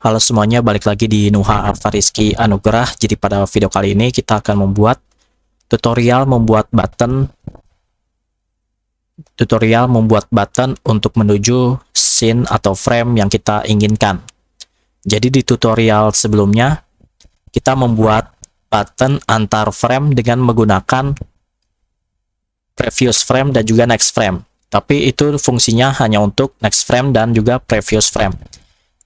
Halo semuanya, balik lagi di Nuha Alfariski Anugerah. Jadi pada video kali ini kita akan membuat tutorial membuat button untuk menuju scene atau frame yang kita inginkan. Jadi di tutorial sebelumnya kita membuat button antar frame dengan menggunakan previous frame dan juga next frame. Tapi itu fungsinya hanya untuk next frame dan juga previous frame.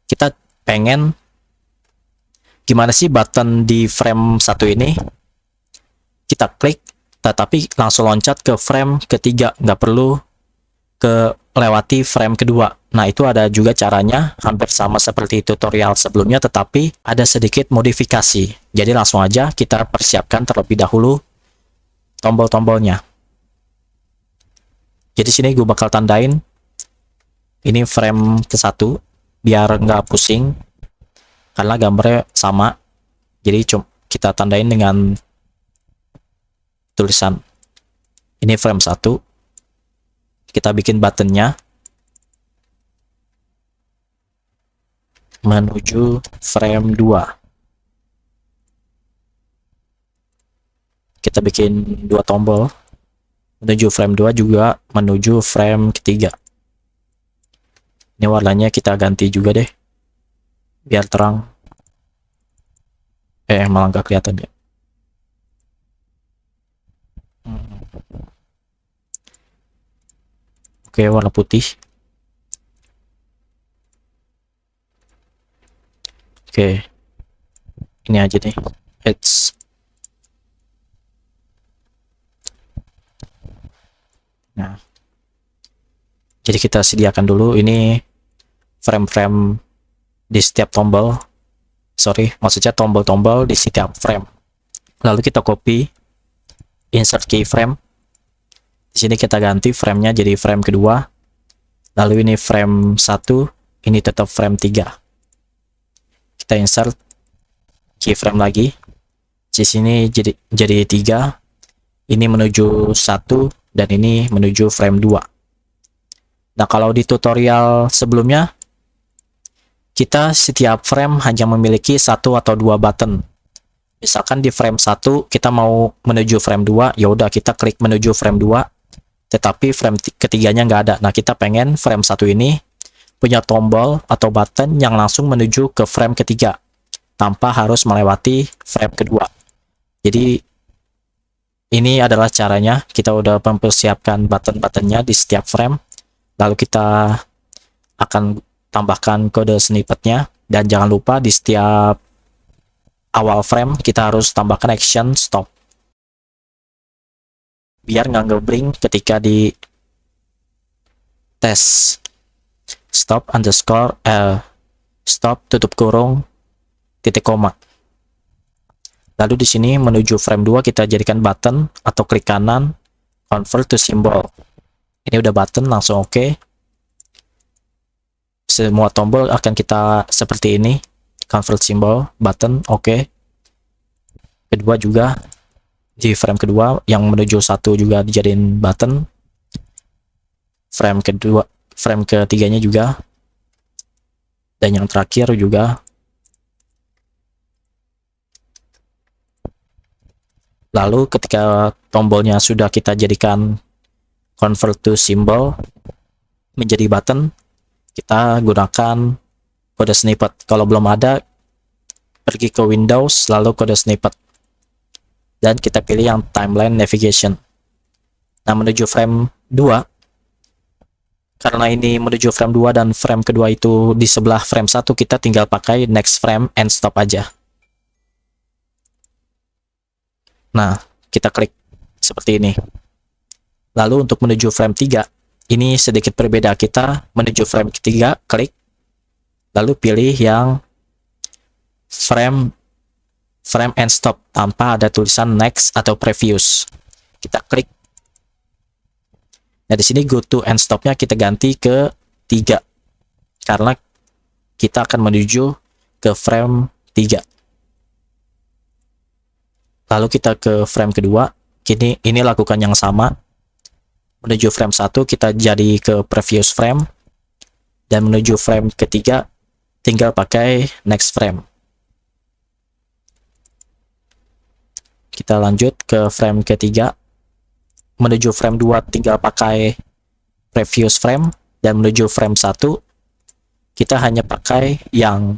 Kita pengen gimana sih button di frame 1 ini kita klik tetapi langsung loncat ke frame ketiga, nggak perlu ke lewati frame kedua. Nah, itu ada juga caranya, hampir sama seperti tutorial sebelumnya, tetapi ada sedikit modifikasi. Jadi langsung aja kita persiapkan terlebih dahulu tombol-tombolnya. Jadi sini gue bakal tandain ini frame ke 1 biar nggak pusing karena gambarnya sama. Jadi kita tandain dengan tulisan ini frame 1. Kita bikin buttonnya menuju frame 2. Kita bikin 2 tombol menuju frame 2 juga menuju frame ketiga. Ini warnanya kita ganti juga deh biar terang. Malah nggak kelihatan ya. Oke, warna putih. Oke, ini aja nih. Nah, jadi kita sediakan dulu ini frame-frame di setiap tombol. Maksudnya tombol-tombol di setiap frame. Lalu kita copy, insert keyframe. Di sini kita ganti framenya jadi frame kedua. Lalu ini frame 1, ini tetap frame 3. Kita insert keyframe lagi. Di sini jadi 3. Ini menuju 1 dan ini menuju frame 2. Nah, kalau di tutorial sebelumnya kita setiap frame hanya memiliki 1 atau 2 button. Misalkan di frame 1 kita mau menuju frame 2, ya udah kita klik menuju frame 2, tetapi frame ketiganya nggak ada. Nah, kita pengen frame 1 ini punya tombol atau button yang langsung menuju ke frame ketiga tanpa harus melewati frame kedua. Jadi ini adalah caranya. Kita udah mempersiapkan button-buttonnya di setiap frame. Lalu kita akan tambahkan kode snippetnya, dan jangan lupa di setiap awal frame kita harus tambahkan action stop biar nggak ngeblink ketika di tes. Stop underscore stop tutup kurung titik koma. Lalu di sini menuju frame 2 kita jadikan button atau klik kanan convert to symbol. Ini udah button, langsung oke. Semua tombol akan kita seperti ini, convert symbol, button, oke. Kedua juga di frame kedua yang menuju 1 juga dijadiin button. Frame ketiganya juga, dan yang terakhir juga. Lalu ketika tombolnya sudah kita jadikan convert to symbol menjadi button, kita gunakan kode snippet. Kalau belum ada, pergi ke Windows lalu kode snippet dan kita pilih yang timeline navigation. Nah, menuju frame 2, karena ini menuju frame 2 dan frame kedua itu di sebelah frame 1, kita tinggal pakai next frame and stop aja. Nah, kita klik seperti ini. Lalu untuk menuju frame 3, ini sedikit berbeda. Kita menuju frame ketiga, klik, lalu pilih yang frame and stop tanpa ada tulisan next atau previous. Kita klik. Nah, di sini go to and stopnya kita ganti ke 3 karena kita akan menuju ke frame 3. Lalu kita ke frame kedua. Ini lakukan yang sama. Menuju frame 1 kita jadi ke previous frame, dan menuju frame ketiga tinggal pakai next frame. Kita lanjut ke frame ketiga. Menuju frame 2 tinggal pakai previous frame, dan menuju frame 1 kita hanya pakai yang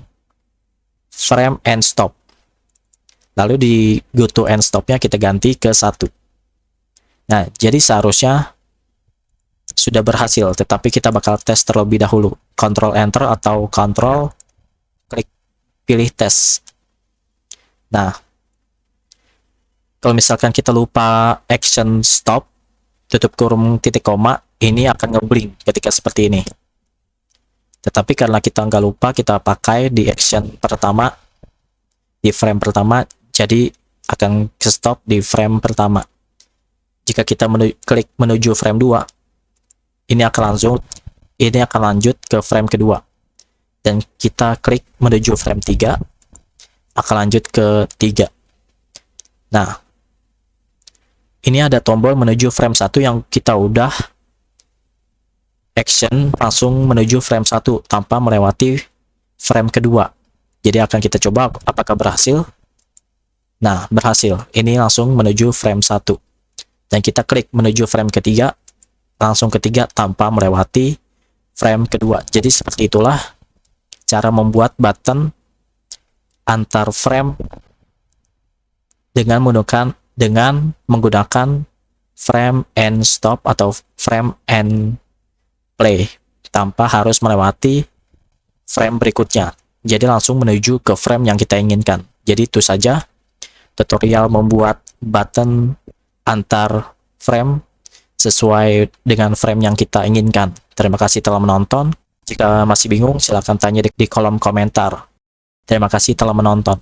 frame end stop. Lalu di go to end stopnya kita ganti ke 1. Nah, jadi seharusnya sudah berhasil, tetapi kita bakal tes terlebih dahulu. Control Enter atau Control klik pilih tes. Nah, kalau misalkan kita lupa action stop, tutup kurung titik koma, ini akan ngeblink ketika seperti ini. Tetapi karena kita nggak lupa, kita pakai di action pertama, di frame pertama, jadi akan ke stop di frame pertama. Jika kita klik menuju frame 2, ini akan lanjut ke frame kedua. Dan kita klik menuju frame 3, akan lanjut ke 3. Nah, ini ada tombol menuju frame 1 yang kita udah action langsung menuju frame 1 tanpa melewati frame kedua. Jadi akan kita coba apakah berhasil. Nah, berhasil. Ini langsung menuju frame 1. Dan kita klik menuju frame ketiga, langsung ketiga tanpa melewati frame kedua. Jadi seperti itulah cara membuat button antar frame dengan menggunakan frame end stop atau frame end play tanpa harus melewati frame berikutnya. Jadi langsung menuju ke frame yang kita inginkan. Jadi itu saja tutorial membuat button antar frame sesuai dengan frame yang kita inginkan. Terima kasih telah menonton. Jika masih bingung, silahkan tanya di kolom komentar. Terima kasih telah menonton.